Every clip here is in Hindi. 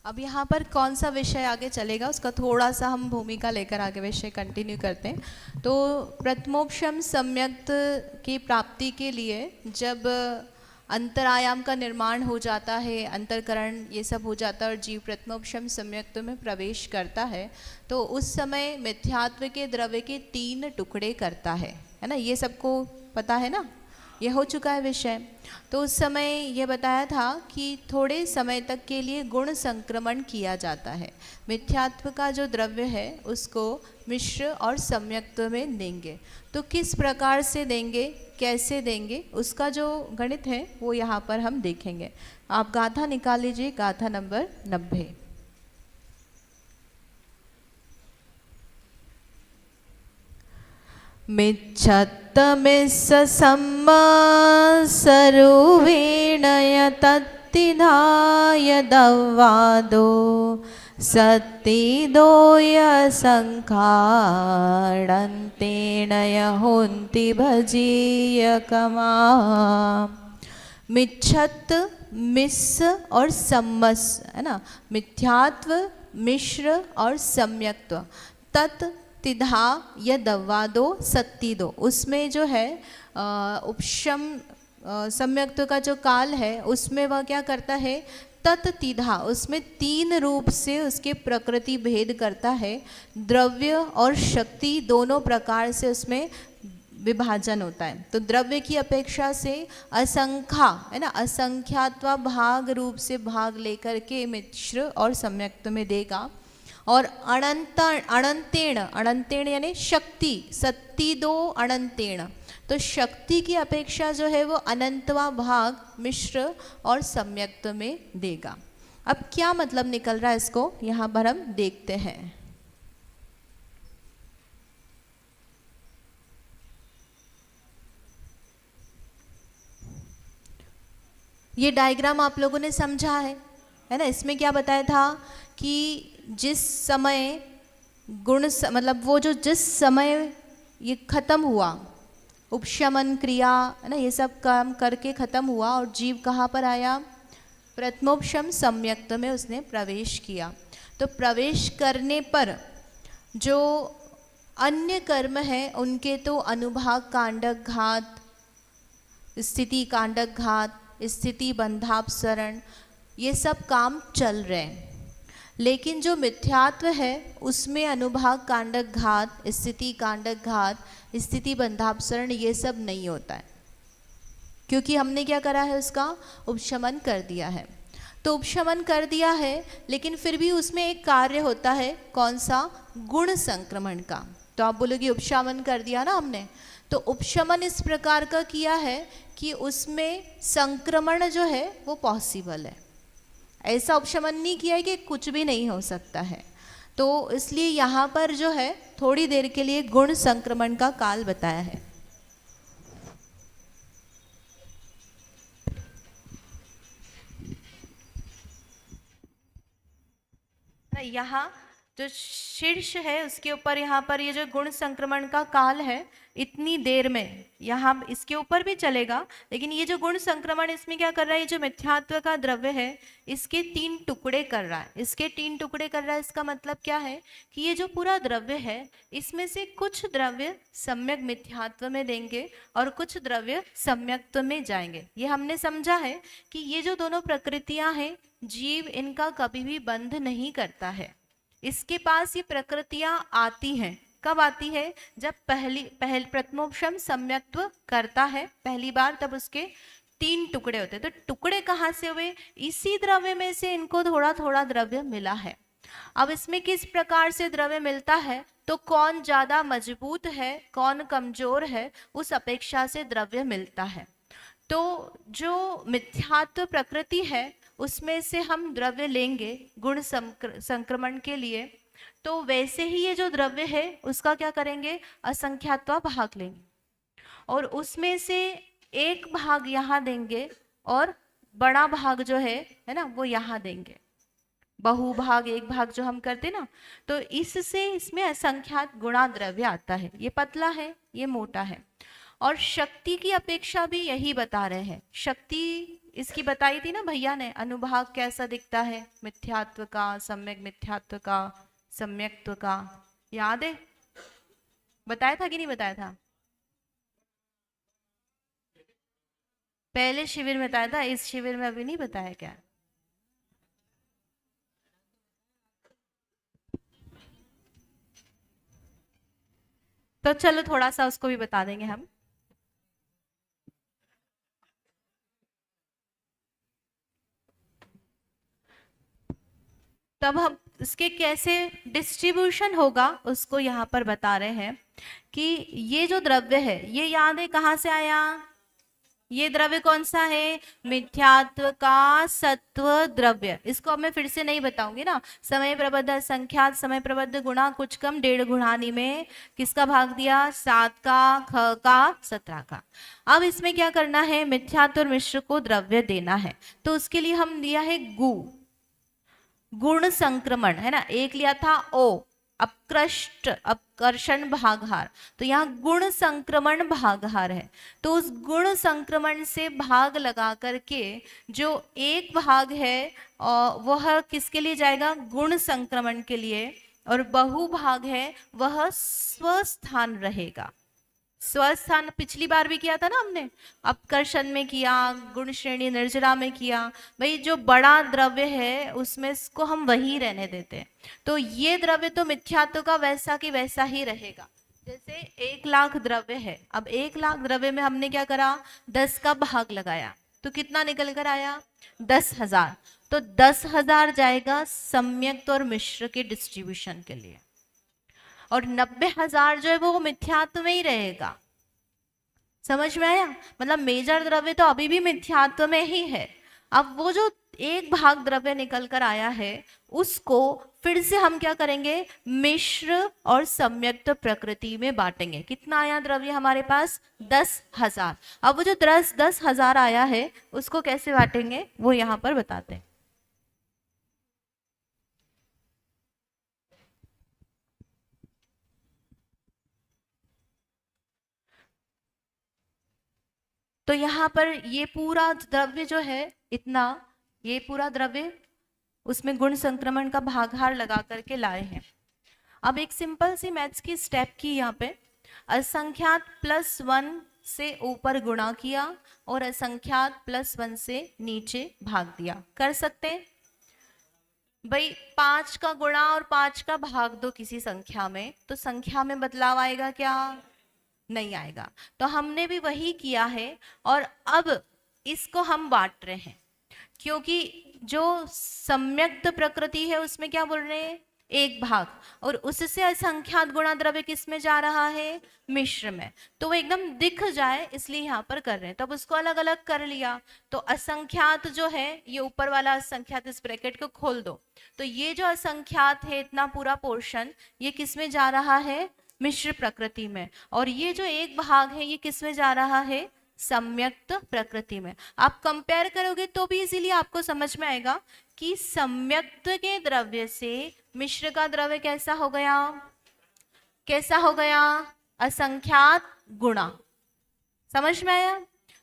अब यहाँ पर कौन सा विषय आगे चलेगा उसका थोड़ा सा हम भूमिका लेकर आगे विषय कंटिन्यू करते हैं। तो प्रथमोपशम सम्यक्त की प्राप्ति के लिए जब अंतरायाम का निर्माण हो जाता है, अंतरकरण ये सब हो जाता है और जीव प्रथमोपशम सम्यक्त में प्रवेश करता है, तो उस समय मिथ्यात्व के द्रव्य के 3 टुकड़े करता है ना। ये सबको पता है ना, ये हो चुका है विषय। तो उस समय ये बताया था कि थोड़े समय तक के लिए गुण संक्रमण किया जाता है। मिथ्यात्व का जो द्रव्य है उसको मिश्र और सम्यक्त्व में देंगे। तो किस प्रकार से देंगे, कैसे देंगे, उसका जो गणित है वो यहाँ पर हम देखेंगे। आप गाथा निकाल लीजिए, गाथा नंबर 90। मिच्छत्तमिस्स सम्मसरुवीणय तत्तिधाय दव्वादो सत्तिदोय संखाणन्तेन यहुन्ति भजीयकमा। मिच्छत्त, मिस्स और सम्मस है ना, मिथ्यात्व, मिश्र और सम्यक्त्व। तत् तिधा या दव्वादो सत्तिदो, उसमें जो है उपशम सम्यक्त्व का जो काल है उसमें वह क्या करता है, तत्तिधा, उसमें 3 रूप से उसके प्रकृति भेद करता है। द्रव्य और शक्ति दोनों प्रकार से उसमें विभाजन होता है। तो द्रव्य की अपेक्षा से असंख्या है ना, असंख्यात्वा भाग रूप से भाग लेकर के मिश्र और सम्यक्त्व में देगा। और अनंतेण, अनंतेण यानी शक्ति, सत्तिदो अनंतेण, तो शक्ति की अपेक्षा जो है वो अनंतवा भाग मिश्र और सम्यक्त्व में देगा। अब क्या मतलब निकल रहा है इसको यहाँ पर हम देखते हैं। ये डायग्राम आप लोगों ने समझा है ना। इसमें क्या बताया था कि जिस समय गुण मतलब वो जो जिस समय ये खत्म हुआ, उपशमन क्रिया है ना, ये सब काम करके खत्म हुआ और जीव कहाँ पर आया, प्रथमोपशम सम्यक्त्व में उसने प्रवेश किया। तो प्रवेश करने पर जो अन्य कर्म है उनके तो अनुभाग कांडक घात, स्थिति कांडक घात, स्थिति बंधापसरण, ये सब काम चल रहे हैं। लेकिन जो मिथ्यात्व है उसमें अनुभाग कांडक घात, स्थिति कांडक घात, स्थिति बंधापसरण ये सब नहीं होता है, क्योंकि हमने क्या करा है, उसका उपशमन कर दिया है। तो उपशमन कर दिया है, लेकिन फिर भी उसमें एक कार्य होता है, कौन सा, गुण संक्रमण का। तो आप बोलोगे उपशमन कर दिया ना हमने, तो उपशमन इस प्रकार का किया है कि उसमें संक्रमण जो है वो पॉसिबल है। ऐसा उपशमन नहीं किया है कि कुछ भी नहीं हो सकता है। तो इसलिए यहाँ पर जो है थोड़ी देर के लिए गुण संक्रमण का काल बताया है। यहाँ जो शीर्ष है उसके ऊपर यहाँ पर ये जो गुण संक्रमण का काल है, इतनी देर में यहाँ इसके ऊपर भी चलेगा, लेकिन ये जो गुण संक्रमण इसमें क्या कर रहा है, ये जो मिथ्यात्व का द्रव्य है इसके 3 टुकड़े कर रहा है। इसके 3 टुकड़े कर रहा है, इसका मतलब क्या है कि ये जो पूरा द्रव्य है इसमें से कुछ द्रव्य सम्यक मिथ्यात्व में देंगे और कुछ द्रव्य सम्यक्त्व में जाएंगे। ये हमने समझा है कि ये जो दोनों प्रकृतियां हैं, जीव इनका कभी भी बंध नहीं करता है। इसके पास ये प्रकृतियां आती हैं, कब आती है, जब पहल प्रथमोपशम सम्यक्त्व करता है पहली बार, तब उसके 3 टुकड़े होते हैं। तो टुकड़े कहाँ से हुए, इसी द्रव्य में से इनको थोड़ा थोड़ा द्रव्य मिला है। अब इसमें किस प्रकार से द्रव्य मिलता है, तो कौन ज्यादा मजबूत है कौन कमजोर है उस अपेक्षा से द्रव्य मिलता है। तो जो मिथ्यात्व प्रकृति है उसमें से हम द्रव्य लेंगे गुण संक्रमण के लिए, तो वैसे ही ये जो द्रव्य है उसका क्या करेंगे, असंख्यात्वा भाग लेंगे और उसमें से एक भाग यहाँ देंगे और बड़ा भाग जो है ना वो यहाँ देंगे। बहुभाग एक भाग जो हम करते ना, तो इससे इसमें असंख्यात गुणा द्रव्य आता है। ये पतला है, ये मोटा है। और शक्ति की अपेक्षा भी यही बता रहे हैं। शक्ति इसकी बताई थी ना भैया ने, अनुभाग कैसा दिखता है, मिथ्यात्व का, सम्यक मिथ्यात्व का, सम्यक्त्व का, याद है? बताया था कि नहीं बताया था? पहले शिविर में बताया था, इस शिविर में अभी नहीं बताया क्या? तो चलो थोड़ा सा उसको भी बता देंगे हम। तब हम इसके कैसे डिस्ट्रीब्यूशन होगा उसको यहाँ पर बता रहे हैं कि ये जो द्रव्य है ये याद है कहाँ से आया? ये द्रव्य कौन सा है? मिथ्यात्व का सत्व द्रव्य। इसको अब मैं फिर से नहीं बताऊंगी ना। समय प्रबद्ध असंख्यात समय प्रबद्ध गुणा कुछ कम 1.5 गुणानी में किसका भाग दिया? 7 का, ख का, 17 का। अब इसमें क्या करना है? मिथ्यात्व और मिश्र को द्रव्य देना है, तो उसके लिए हम दिया है गुण संक्रमण, है ना। एक लिया था ओ, अपकृष्ट अपकर्षण भागहार, तो यहाँ गुण संक्रमण भागहार है। तो उस गुण संक्रमण से भाग लगा करके जो एक भाग है वह किसके लिए जाएगा? गुण संक्रमण के लिए, और बहु भाग है वह स्वस्थान रहेगा। स्वस्थान पिछली बार भी किया था ना हमने, अपकर्षण में किया, गुण श्रेणी निर्जरा में किया। भाई जो बड़ा द्रव्य है उसमें इसको हम वही रहने देते हैं। तो ये द्रव्य तो मिथ्यात्व का वैसा की वैसा ही रहेगा। जैसे 1 लाख द्रव्य है, अब 1 लाख द्रव्य में हमने क्या करा? 10 का भाग लगाया, तो कितना निकल कर आया? 10,000। तो 10,000 जाएगा सम्यक्त और मिश्र के डिस्ट्रीब्यूशन के लिए, और 90,000 जो है वो मिथ्यात्व में ही रहेगा। समझ में आया? मतलब मेजर द्रव्य तो अभी भी मिथ्यात्व में ही है। अब वो जो 1 भाग द्रव्य निकल कर आया है उसको फिर से हम क्या करेंगे? मिश्र और सम्यक्त प्रकृति में बांटेंगे। कितना आया द्रव्य हमारे पास? 10,000। अब वो जो 10,000 आया है उसको कैसे बांटेंगे वो यहाँ पर बताते हैं। तो यहाँ पर ये पूरा द्रव्य जो है इतना, ये पूरा द्रव्य उसमें गुण संक्रमण का भागहार लगा करके लाए हैं। अब एक सिंपल सी मैथ्स की स्टेप की यहाँ पे, असंख्यात +1 से ऊपर गुणा किया और असंख्यात +1 से नीचे भाग दिया। कर सकते हैं भाई? 5 का गुणा और 5 का भाग दो किसी संख्या में, तो संख्या में बदलाव आएगा क्या? नहीं आएगा। तो हमने भी वही किया है, और अब इसको हम बांट रहे हैं, क्योंकि जो सम्यक्त प्रकृति है उसमें क्या बोल रहे हैं? 1 भाग, और उससे असंख्यात गुणा द्रव्य किस में जा रहा है? मिश्र में। तो वो एकदम दिख जाए इसलिए यहाँ पर कर रहे हैं। तब उसको अलग अलग कर लिया। तो असंख्यात जो है, ये ऊपर वाला असंख्यात, इस ब्रैकेट को खोल दो, तो ये जो असंख्यात है इतना पूरा पोर्शन ये किस में जा रहा है? मिश्र प्रकृति में। और ये जो 1 भाग है ये किस में जा रहा है? सम्यक्त प्रकृति में। आप कंपेयर करोगे तो भी इजीली आपको समझ में आएगा कि सम्यक्त के द्रव्य से मिश्र का द्रव्य कैसा हो गया? कैसा हो गया? असंख्यात गुणा। समझ में आया?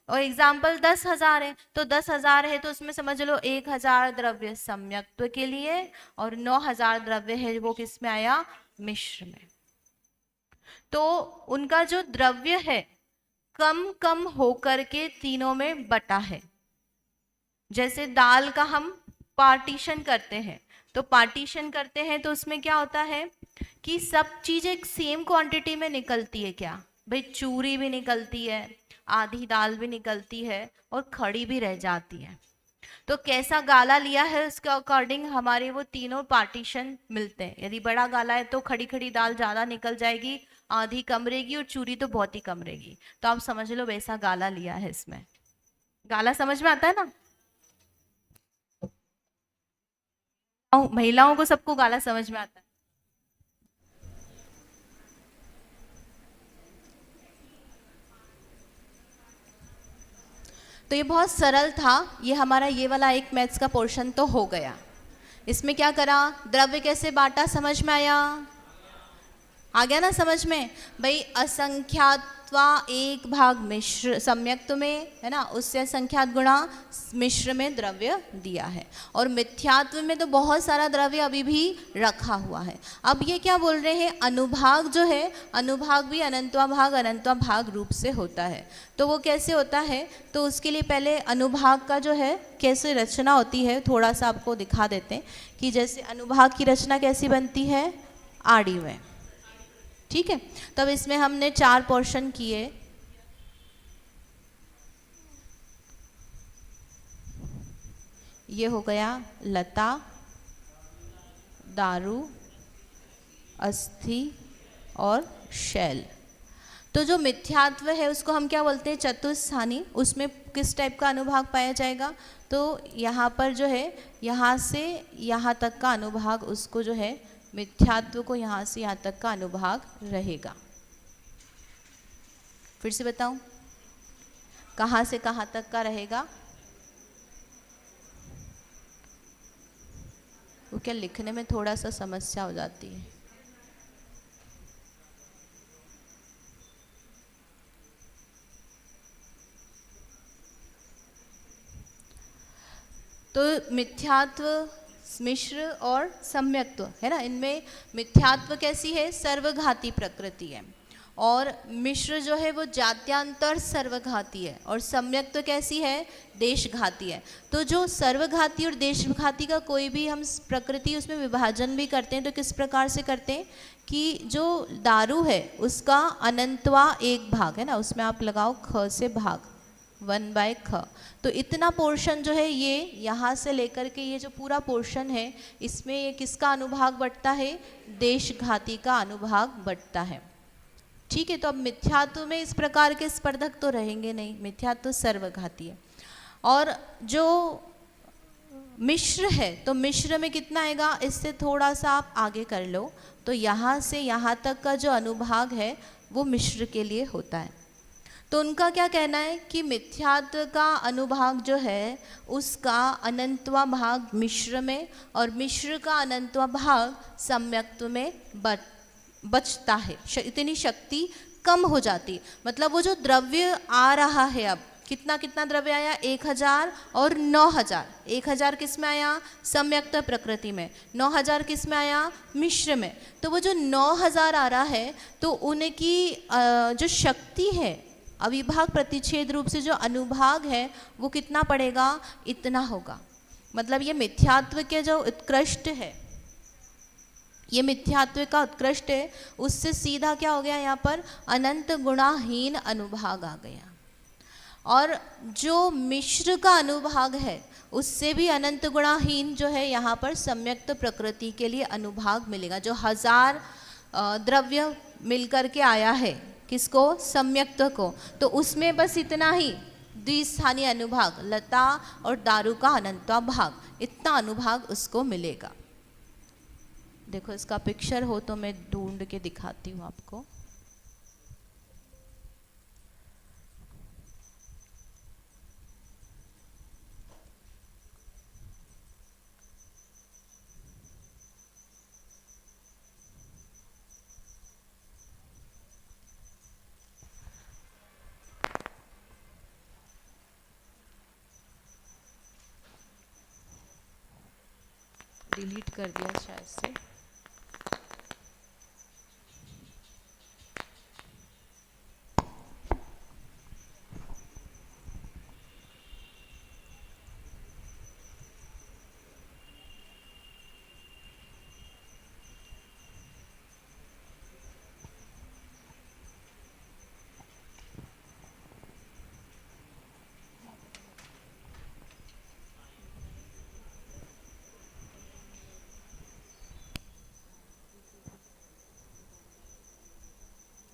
और एग्जाम्पल 10,000 है, तो 10,000 है तो उसमें समझ लो 1,000 द्रव्य सम्यक्त्व के लिए और 9,000 द्रव्य है वो किस में आया? मिश्र में। तो उनका जो द्रव्य है कम कम होकर के तीनों में बटा है। जैसे दाल का हम पार्टीशन करते हैं, तो पार्टीशन करते हैं तो उसमें क्या होता है कि सब चीजें सेम क्वांटिटी में निकलती है क्या? भाई चूरी भी निकलती है, आधी दाल भी निकलती है, और खड़ी भी रह जाती है। तो कैसा गाला लिया है उसके अकॉर्डिंग हमारे वो तीनों पार्टीशन मिलते हैं। यदि बड़ा गाला है तो खड़ी खड़ी दाल ज्यादा निकल जाएगी, आधी कम रहेगी, और चूरी तो बहुत ही कम रहेगी। तो आप समझ लो वैसा गाला लिया है इसमें। गाला समझ में आता है ना? महिलाओं को सबको गाला समझ में आता है। तो ये बहुत सरल था। ये हमारा ये वाला एक मैथ्स का पोर्शन तो हो गया। इसमें क्या करा? द्रव्य कैसे बांटा, समझ में आया? आ गया ना समझ में? भाई असंख्यात अनंतवा एक भाग मिश्र सम्यक्त्व में, है ना, उससे संख्यात गुणा मिश्र में द्रव्य दिया है। और मिथ्यात्व में तो बहुत सारा द्रव्य अभी भी रखा हुआ है। अब ये क्या बोल रहे हैं, अनुभाग जो है, अनुभाग भी अनंतवा भाग रूप से होता है। तो वो कैसे होता है, तो उसके लिए पहले अनुभाग का जो है कैसे रचना होती है थोड़ा सा आपको दिखा देते हैं कि जैसे अनुभाग की रचना कैसी बनती है, आड़ी में। ठीक है, तब इसमें हमने 4 पोर्शन किए। ये हो गया लता, दारू, अस्थि और शैल। तो जो मिथ्यात्व है उसको हम क्या बोलते हैं, चतुस्थानी। उसमें किस टाइप का अनुभाग पाया जाएगा, तो यहाँ पर जो है यहाँ से यहाँ तक का अनुभाग, उसको जो है मिथ्यात्व को यहाँ से यहाँ तक का अनुभाग रहेगा। फिर से बताऊं, कहाँ से कहाँ तक का रहेगा, वो क्या लिखने में थोड़ा सा समस्या हो जाती है। तो मिथ्यात्व, मिश्र और सम्यक्त्व है ना, इनमें मिथ्यात्व कैसी है, सर्वघाती प्रकृति है, और मिश्र जो है वो जात्यांतर सर्वघाती है, और सम्यक्त्व कैसी है, देशघाती है। तो जो सर्वघाती और देशघाती का कोई भी हम प्रकृति उसमें विभाजन भी करते हैं तो किस प्रकार से करते हैं कि जो दारू है उसका अनंतवा एक भाग है ना, उसमें आप लगाओ ख से भाग, 1/ख। तो इतना पोर्शन जो है ये यहाँ से लेकर के ये जो पूरा पोर्शन है इसमें ये किसका अनुभाग बटता है, देशघाती का अनुभाग बटता है। ठीक है, तो अब मिथ्यात्व में इस प्रकार के स्पर्धक तो रहेंगे नहीं, मिथ्यात्व सर्वघाती है। और जो मिश्र है तो मिश्र में कितना आएगा, इससे थोड़ा सा आप आगे कर लो, तो यहाँ से यहाँ तक का जो अनुभाग है वो मिश्र के लिए होता है। तो उनका क्या कहना है कि मिथ्यात्व का अनुभाग जो है उसका अनंतवा भाग मिश्र में और मिश्र का अनंतवा भाग सम्यक्त्व में बचता है। इतनी शक्ति कम हो जाती, मतलब वो जो द्रव्य आ रहा है, अब कितना कितना द्रव्य आया, 1000 और 9000। 1000 किस में आया, सम्यक्त्व प्रकृति में, 9000 किस में आया, मिश्र में। तो वो जो 9000 आ रहा है तो उनकी जो शक्ति है अविभाग प्रतिच्छेद रूप से जो अनुभाग है वो कितना पड़ेगा, इतना होगा। मतलब ये मिथ्यात्व के जो उत्कृष्ट है, ये मिथ्यात्व का उत्कृष्ट है, उससे सीधा क्या हो गया, यहाँ पर अनंत गुणाहीन अनुभाग आ गया। और जो मिश्र का अनुभाग है उससे भी अनंत गुणाहीन जो है यहाँ पर सम्यक्त्व प्रकृति के लिए अनुभाग मिलेगा। जो 1000 द्रव्य मिलकर के आया है किसको, सम्यक्त्व को, तो उसमें बस इतना ही द्विस्थानीय अनुभाग, लता और दारू का अनंतवा भाग, इतना अनुभाग उसको मिलेगा। देखो इसका पिक्चर हो तो मैं ढूंढ के दिखाती हूँ आपको। डिलीट कर दिया शायद से।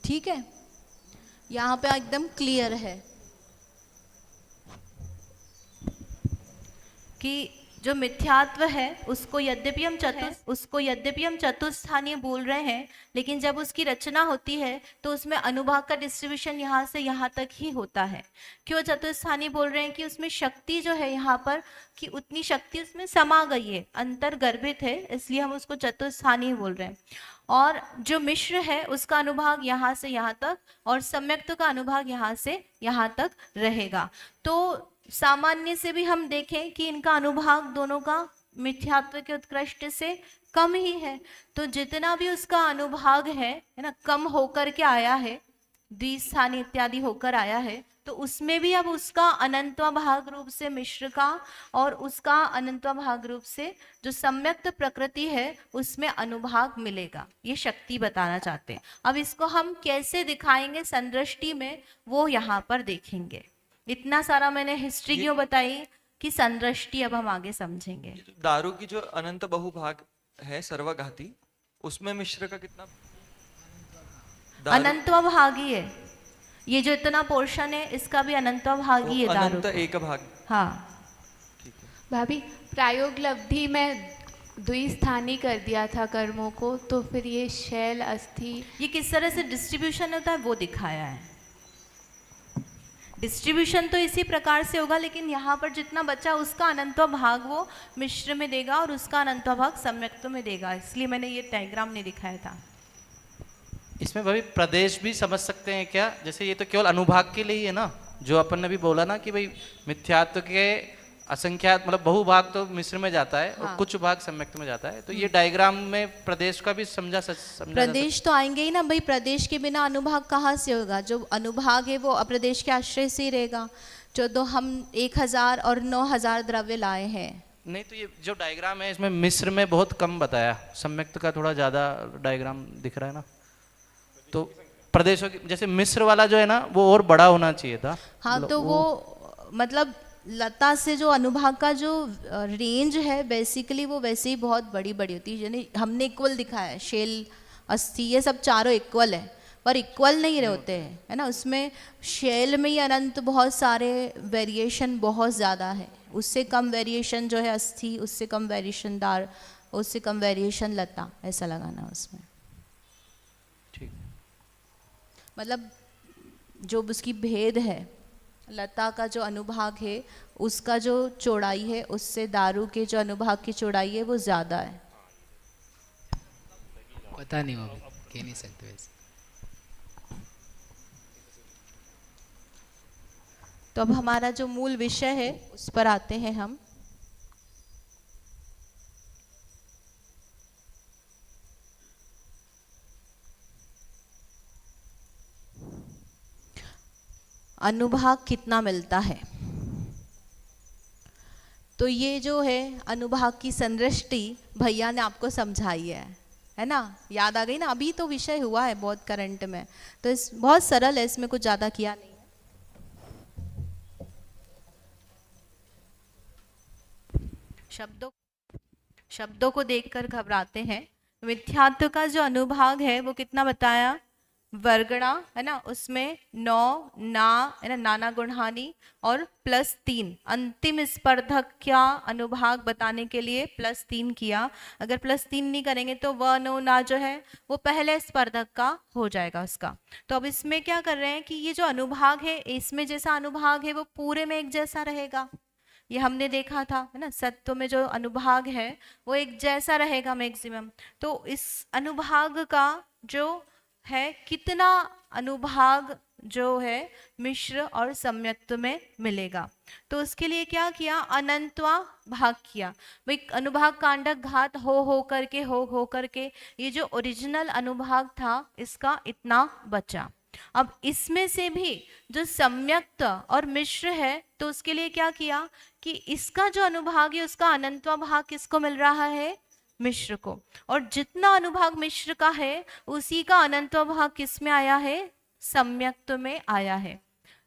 ठीक है, यहाँ पे एकदम क्लियर है कि जो मिथ्यात्व है उसको यद्यपि हम चतुस्थानीय बोल रहे हैं, लेकिन जब उसकी रचना होती है तो उसमें अनुभाग का डिस्ट्रीब्यूशन यहाँ से यहाँ तक ही होता है। क्यों चतुस्थानीय बोल रहे हैं? कि उसमें शक्ति जो है यहाँ पर, कि उतनी शक्ति उसमें समा गई है, अंतर्गर्भित है, इसलिए हम उसको चतुस्थानीय बोल रहे हैं। और जो मिश्र है उसका अनुभाग यहाँ से यहाँ तक और सम्यक्त का अनुभाग यहाँ से यहाँ तक रहेगा। तो सामान्य से भी हम देखें कि इनका अनुभाग दोनों का मिथ्यात्व के उत्कृष्ट से कम ही है। तो जितना भी उसका अनुभाग है ना, कम होकर के आया है, द्विस्थानी इत्यादि होकर आया है, तो उसमें भी अब उसका अनंतवा भाग रूप से मिश्र का और उसका अनंतवा भाग रूप से जो सम्यक्त प्रकृति है उसमें अनुभाग मिलेगा। ये शक्ति बताना चाहते हैं। अब इसको हम कैसे दिखाएंगे संदृष्टि में, वो यहाँ पर देखेंगे। इतना सारा मैंने हिस्ट्री क्यों बताई कि संदृष्टि अब हम आगे समझेंगे। दारू की जो अनंत बहुभाग है सर्वघाती, उसमें मिश्र का कितना? अनंतवा भाग ही है ये, जो इतना पोर्शन है इसका भी अनंतवा भाग ही है दारू। अनंत एक भाग। हाँ ठीक है भाभी, प्रायोगलब्धि में द्विस्थानी कर दिया था कर्मों को, तो फिर ये शैल अस्थि ये किस तरह से डिस्ट्रीब्यूशन होता है वो दिखाया है। डिस्ट्रीब्यूशन तो इसी प्रकार से होगा, लेकिन यहाँ पर जितना बचा उसका अनंतवा भाग वो मिश्र में देगा और उसका अनंतवा भाग सम्यक्त में देगा, इसलिए मैंने ये डायग्राम नहीं दिखाया था। इसमें भाई प्रदेश भी समझ सकते हैं क्या? जैसे ये तो केवल अनुभाग के लिए ही है ना, जो अपन ने भी बोला ना कि भाई मिथ्यात्व के असंख्यात मतलब बहुभाग तो मिश्र में जाता है। हाँ। और कुछ भाग सम्यक्त में जाता है, तो ये डायग्राम में प्रदेश का भी समझा प्रदेश तो आएंगे ही ना भाई, प्रदेश के बिना अनुभाग कहाँ से होगा? जो अनुभाग है वो अप्रदेश के आश्रय से ही रहेगा। जो तो हम 1000 और 9000 द्रव्य लाए हैं। नहीं, तो ये जो डायग्राम है इसमें मिश्र में बहुत कम बताया, सम्यक्त का थोड़ा ज्यादा डायग्राम दिख रहा है ना। तो प्रदेशों की जैसे मिस्र वाला जो है ना वो और बड़ा होना चाहिए था। हाँ, तो वो मतलब लता से जो अनुभाग का जो रेंज है बेसिकली वो वैसे ही बहुत बड़ी बड़ी होती है। यानी हमने इक्वल दिखाया है, शेल अस्थि ये सब चारों इक्वल है, पर इक्वल नहीं होते हैं, है ना। उसमें शेल में ही अनंत बहुत सारे वेरिएशन बहुत ज़्यादा है, उससे कम वेरिएशन जो है अस्थि, उससे कम वेरिएशन दार, उससे कम वेरिएशन लता, ऐसा लगाना उसमें। ठीक, मतलब जो उसकी भेद है, लता का जो अनुभाग है उसका जो चौड़ाई है उससे दारू के जो अनुभाग की चौड़ाई है वो ज़्यादा है। पता नहीं, वो कह नहीं सकते वैसे। तो अब हमारा जो मूल विषय है उस पर आते हैं हम। अनुभाग कितना मिलता है? तो ये जो है अनुभाग की संदृष्टि भैया ने आपको समझाई है ना, याद आ गई ना। अभी तो विषय हुआ है बहुत करंट में, तो इस बहुत सरल है, इसमें कुछ ज़्यादा किया नहीं है। शब्दों को देखकर घबराते हैं। मिथ्यात्व का जो अनुभाग है वो कितना बताया? वर्गणा, है ना, उसमें 9 ना, है ना, नाना गुणहानि और +3 अंतिम स्पर्धक क्या अनुभाग बताने के लिए +3 किया। अगर +3 नहीं करेंगे तो व नो ना जो है वो पहले स्पर्धक का हो जाएगा उसका। तो अब इसमें क्या कर रहे हैं कि ये जो अनुभाग है इसमें जैसा अनुभाग है वो पूरे में एक जैसा रहेगा, ये हमने देखा था, है ना। सत्व में जो अनुभाग है वो एक जैसा रहेगा मैक्सिमम। तो इस अनुभाग का जो है कितना अनुभाग जो है मिश्र और सम्यक्त में मिलेगा, तो उसके लिए क्या किया? अनंतवा भाग किया। भाई अनुभाग कांडक घात हो करके ये जो ओरिजिनल अनुभाग था इसका इतना बचा। अब इसमें से भी जो सम्यक्त और मिश्र है तो उसके लिए क्या किया कि इसका जो अनुभाग है उसका अनंतवा भाग किसको मिल रहा है? मिश्र को। और जितना अनुभाग मिश्र का है उसी का अनंतवा भाग किस में आया है? सम्यक्त में आया है।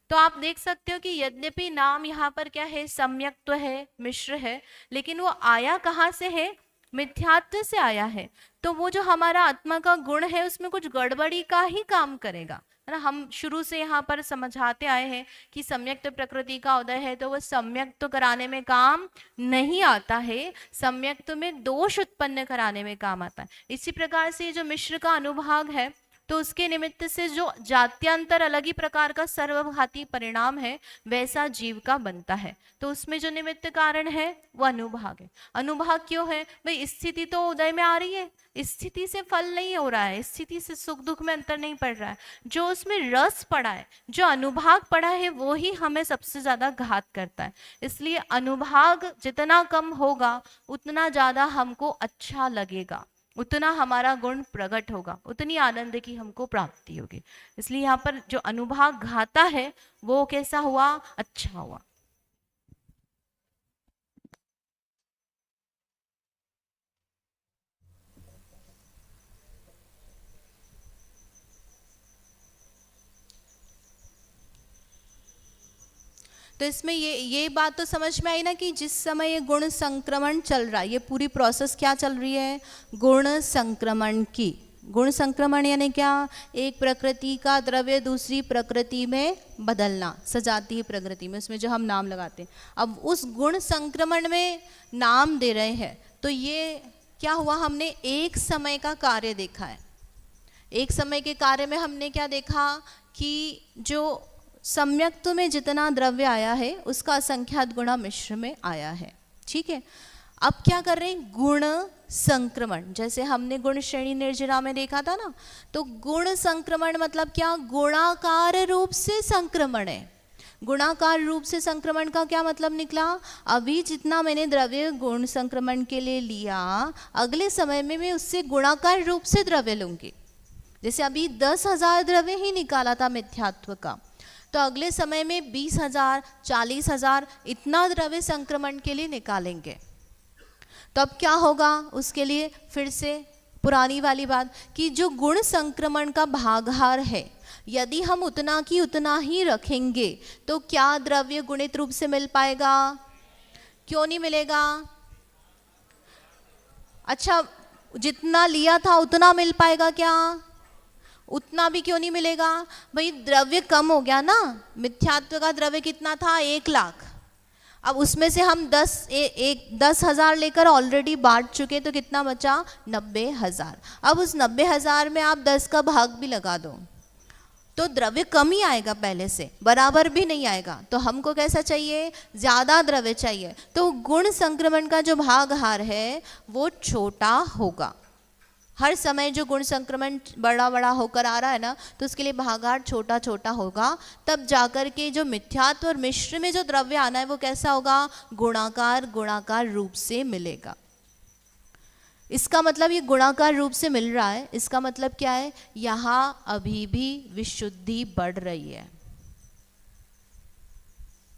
तो आप देख सकते हो कि यद्यपि नाम यहाँ पर क्या है? सम्यक्त है, मिश्र है, लेकिन वो आया कहाँ से है? मिथ्यात्व से आया है। तो वो जो हमारा आत्मा का गुण है उसमें कुछ गड़बड़ी का ही काम करेगा, है ना। हम शुरू से यहाँ पर समझाते आए हैं कि सम्यक्त प्रकृति का उदय है तो वह सम्यक्त कराने में काम नहीं आता है, सम्यक्त में दोष उत्पन्न कराने में काम आता है। इसी प्रकार से जो मिश्र का अनुभाग है तो उसके निमित्त से जो जात्यांतर अलग ही प्रकार का सर्वघाती परिणाम है वैसा जीव का बनता है। तो उसमें जो निमित्त कारण है वो अनुभाग है। अनुभाग क्यों है भाई? स्थिति तो उदय में आ रही है, स्थिति से फल नहीं हो रहा है, स्थिति से सुख दुख में अंतर नहीं पड़ रहा है। जो उसमें रस पड़ा है, जो अनुभाग पड़ा है, वो ही हमें सबसे ज्यादा घात करता है। इसलिए अनुभाग जितना कम होगा उतना ज्यादा हमको अच्छा लगेगा, उतना हमारा गुण प्रकट होगा, उतनी आनंद की हमको प्राप्ति होगी। इसलिए यहाँ पर जो अनुभाग घाता है वो कैसा हुआ? अच्छा हुआ। तो इसमें ये बात तो समझ में आई ना कि जिस समय ये गुण संक्रमण चल रहा है, ये पूरी प्रोसेस क्या चल रही है? गुण संक्रमण की। गुण संक्रमण यानी क्या? एक प्रकृति का द्रव्य दूसरी प्रकृति में बदलना, सजातीय प्रकृति में, उसमें जो हम नाम लगाते हैं। अब उस गुण संक्रमण में नाम दे रहे हैं तो ये क्या हुआ? हमने एक समय का कार्य देखा है। एक समय के कार्य में हमने क्या देखा कि जो सम्यक्त में जितना द्रव्य आया है उसका असंख्यात गुणा मिश्र में आया है। ठीक है, अब क्या कर रहे हैं? गुण संक्रमण। जैसे हमने गुण श्रेणी निर्जरा में देखा था ना, तो गुण संक्रमण मतलब क्या? गुणाकार रूप से संक्रमण है। गुणाकार रूप से संक्रमण का क्या मतलब निकला? अभी जितना मैंने द्रव्य गुण संक्रमण के लिए लिया, अगले समय में मैं उससे गुणाकार रूप से द्रव्य लूंगी। जैसे अभी 10,000 द्रव्य ही निकाला था मिथ्यात्व का, तो अगले समय में 20,000, 40,000 इतना द्रव्य संक्रमण के लिए निकालेंगे। तो अब क्या होगा? उसके लिए फिर से पुरानी वाली बात कि जो गुण संक्रमण का भागहार है, यदि हम उतना की उतना ही रखेंगे तो क्या द्रव्य गुणित रूप से मिल पाएगा? क्यों नहीं मिलेगा? अच्छा, जितना लिया था उतना मिल पाएगा क्या? उतना भी क्यों नहीं मिलेगा? भाई द्रव्य कम हो गया ना। मिथ्यात्व का द्रव्य कितना था? 1 लाख। अब उसमें से हम 10,000 लेकर ऑलरेडी बांट चुके, तो कितना बचा? 90,000। अब उस 90,000 में आप 10 का भाग भी लगा दो तो द्रव्य कम ही आएगा, पहले से बराबर भी नहीं आएगा। तो हमको कैसा चाहिए? ज़्यादा द्रव्य चाहिए। तो गुण संक्रमण का जो भागहार है वो छोटा होगा। हर समय जो गुण संक्रमण बड़ा बड़ा होकर आ रहा है ना, तो उसके लिए भागाहार छोटा छोटा होगा। तब जाकर के जो मिथ्यात्व और मिश्र में जो द्रव्य आना है वो कैसा होगा? गुणाकार रूप से मिलेगा। इसका मतलब ये गुणाकार रूप से मिल रहा है, इसका मतलब क्या है? यहाँ अभी भी विशुद्धि बढ़ रही है।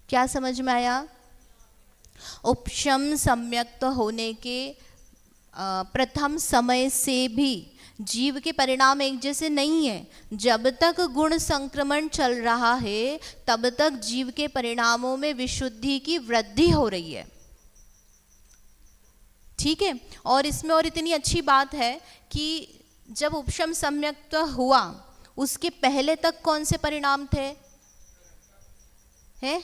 क्या समझ में आया? उपशम सम्यक्त होने के प्रथम समय से भी जीव के परिणाम एक जैसे नहीं है। जब तक गुण संक्रमण चल रहा है तब तक जीव के परिणामों में विशुद्धि की वृद्धि हो रही है। ठीक है, और इसमें और इतनी अच्छी बात है कि जब उपशम सम्यक्त हुआ उसके पहले तक कौन से परिणाम थे? हैं?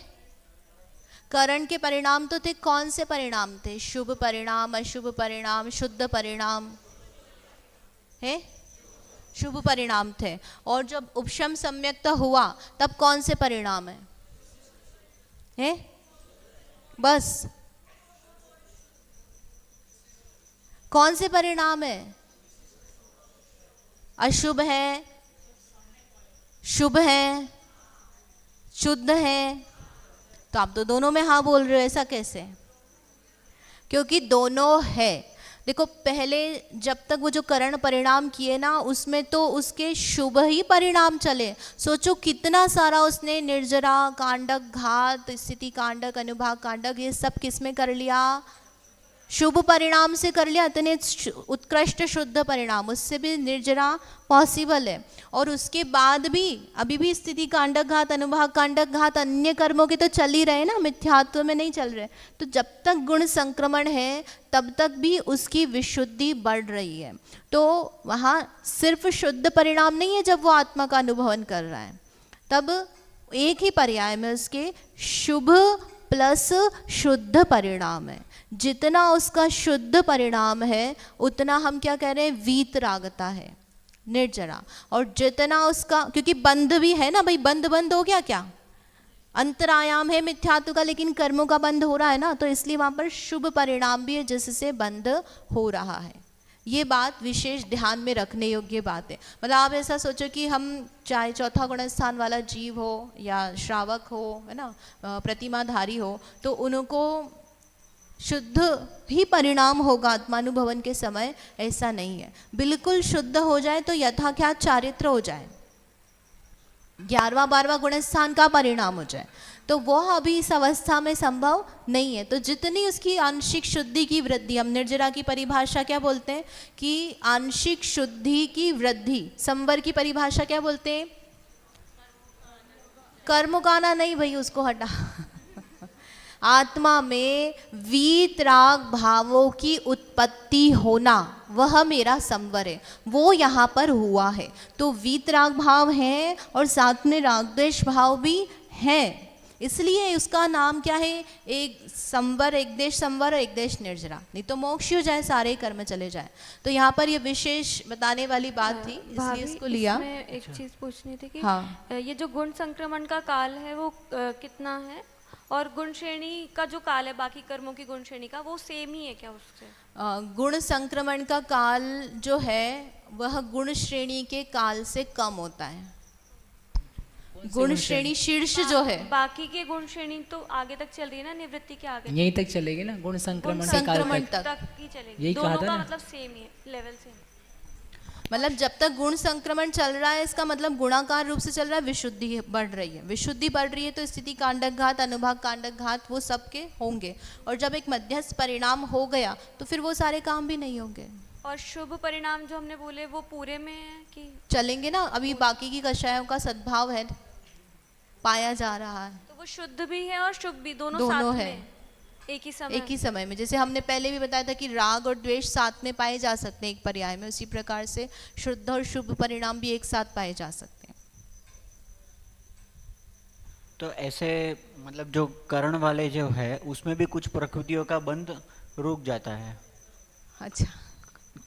करण के परिणाम तो थे। कौन से परिणाम थे? शुभ परिणाम, अशुभ परिणाम, शुद्ध परिणाम है, शुभ परिणाम थे। और जब उपशम सम्यक्त हुआ तब कौन से परिणाम है? बस कौन से परिणाम है? अशुभ है, शुभ है, शुद्ध है। तो आप तो दोनों में हाँ बोल रहे हो, ऐसा कैसे? क्योंकि दोनों है। देखो, पहले जब तक वो जो करण परिणाम किए ना, उसमें तो उसके शुभ ही परिणाम चले। सोचो कितना सारा उसने निर्जरा, कांडक, घात, स्थिति कांडक, अनुभाग कांडक, ये सब किस में कर लिया? शुभ परिणाम से कर लिया इतने उत्कृष्ट शुद्ध परिणाम, उससे भी निर्जरा पॉसिबल है। और उसके बाद भी अभी भी स्थिति कांडक घात, अनुभाग कांडक घात, अन्य कर्मों के तो चल ही रहे ना, मिथ्यात्व में नहीं चल रहे। तो जब तक गुण संक्रमण है तब तक भी उसकी विशुद्धि बढ़ रही है। तो वहाँ सिर्फ शुद्ध परिणाम नहीं है जब वो आत्मा का अनुभवन कर रहा है, तब एक ही पर्याय में उसके शुभ प्लस शुद्ध परिणाम है। जितना उसका शुद्ध परिणाम है उतना हम क्या कह रहे हैं, वीतरागता है, निर्जरा। और जितना उसका, क्योंकि बंध भी है ना भाई, बंध हो गया, क्या अंतरायाम है मिथ्यात्व का, लेकिन कर्मों का बंध हो रहा है ना, तो इसलिए वहां पर शुभ परिणाम भी है जिससे बंध हो रहा है। ये बात विशेष ध्यान में रखने योग्य बात है। मतलब आप ऐसा सोचो कि हम चाहे चौथा गुण स्थान वाला जीव हो या श्रावक हो, है ना, प्रतिमाधारी हो, तो उनको शुद्ध ही परिणाम होगा आत्मानुभवन के समय, ऐसा नहीं है। बिल्कुल शुद्ध हो जाए तो यथाख्यात चारित्र हो जाए, 11वां 12वां गुण स्थान का परिणाम हो जाए, तो वह अभी इस अवस्था में संभव नहीं है। तो जितनी उसकी आंशिक शुद्धि की वृद्धि, हम निर्जरा की परिभाषा क्या बोलते हैं कि आंशिक शुद्धि की वृद्धि, संवर की परिभाषा क्या बोलते हैं, कर्मकाना नहीं भाई, उसको हटा आत्मा में वीतराग भावों की उत्पत्ति होना, वह मेरा संवर है, वो यहाँ पर हुआ है। तो वीतराग भाव है और साथ में राग द्वेष भाव भी है, इसलिए उसका नाम क्या है, एक संवर, एक देश संवर और एक देश निर्जरा। नहीं तो मोक्ष हो जाए, सारे कर्म चले जाए। तो यहाँ पर ये विशेष बताने वाली बात थी, इसलिए इसको लिया। मैं एक चीज पूछनी थी कि हाँ। ये जो गुण संक्रमण का काल है वो कितना है, और गुण श्रेणी का जो काल है बाकी कर्मों की गुण श्रेणी का, वो सेम ही है क्या उससे? गुण संक्रमण का काल जो है वह गुण श्रेणी के काल से कम होता है। गुण श्रेणी शीर्ष जो है, बाकी के गुण श्रेणी तो आगे तक चल रही है ना, निवृत्ति के आगे यहीं तक चलेगी ना, गुण संक्रमण के काल संक्रमण तक। तक, ही चलेगी, यही कहा दोनों था का ना। मतलब सेम ही है, लेवल सेम। मतलब जब तक गुण संक्रमण चल रहा है इसका मतलब गुणाकार रूप से चल रहा है, विशुद्धि बढ़ रही है। विशुद्धि बढ़ रही है तो स्थिति कांडक घात, अनुभाग कांडक घात वो सबके होंगे। और जब एक मध्यस्थ परिणाम हो गया तो फिर वो सारे काम भी नहीं होंगे। और शुभ परिणाम जो हमने बोले वो पूरे में है कि चलेंगे ना, अभी बाकी की कषायों का सद्भाव है, पाया जा रहा है, तो वो शुद्ध भी है और शुभ भी, दोनों दोनों साथ है। में एक ही समय। एक ही समय में, जैसे हमने पहले भी बताया था कि राग और द्वेष साथ में पाए जा सकते हैं एक पर्याय में, उसी प्रकार से शुद्ध और शुभ परिणाम भी एक साथ पाए जा सकते हैं। तो ऐसे मतलब जो करण वाले जो है उसमें भी कुछ प्रकृतियों का बंध रुक जाता है। अच्छा,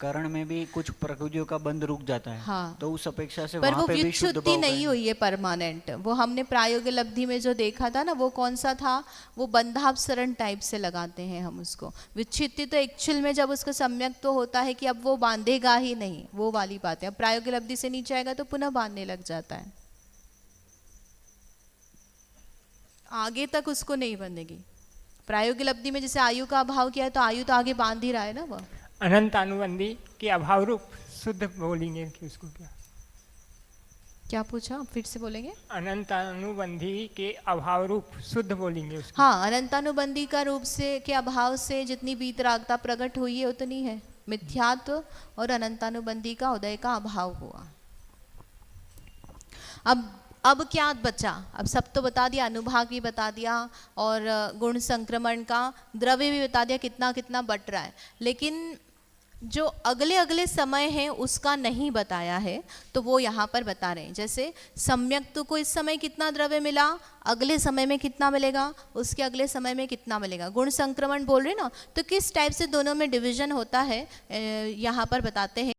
करण में भी कुछ प्रकृतियों का बंध रुक जाता है। हाँ। तो उस अपेक्षा से पर वहाँ वो पे भी शुद्ध व्युत्पत्ति भाव नहीं का हुई है परमानेंट। वो हमने प्रायोगिक लब्धि में जो देखा था ना, वो कौन सा था, वो बंधापसरण टाइप से लगाते हैं हम उसको। विच्छित्ति तो एक्चुअल में जब उसका सम्यक तो होता है कि अब वो बांधेगा ही नहीं, वो वाली बात है। अब प्रायोगिक लब्धि से नीचे आएगा तो पुनः बांधने लग जाता है, आगे तक उसको नहीं बंधेगी। प्रायोगिक लब्धि में जैसे आयु का अभाव किया है तो आयु तो आगे बांध ही रहा है ना। वो अनंत अनुबंधी के अभाव रूप शुद्ध बोलेंगे कि उसको क्या पूछा, फिर से बोलेंगे? अनंत अनुबंधी के अभाव रूप शुद्ध बोलेंगे उसको। हाँ, अनंतानुबंधी का रूप से के अभाव से जितनी वीतरागता प्रकट हुई है उतनी है। मिथ्यात्व और अनंतानुबंधी का उदय का अभाव हुआ। अब क्या बचा? अब सब तो बता दिया, अनुभाग भी बता दिया और गुण संक्रमण का द्रव्य भी बता दिया कितना कितना बट रहा है। लेकिन जो अगले अगले समय है उसका नहीं बताया है, तो वो यहाँ पर बता रहे हैं। जैसे सम्यक तो को इस समय कितना द्रव्य मिला, अगले समय में कितना मिलेगा, उसके अगले समय में कितना मिलेगा। गुण संक्रमण बोल रहे ना, तो किस टाइप से दोनों में डिवीजन होता है यहाँ पर बताते हैं।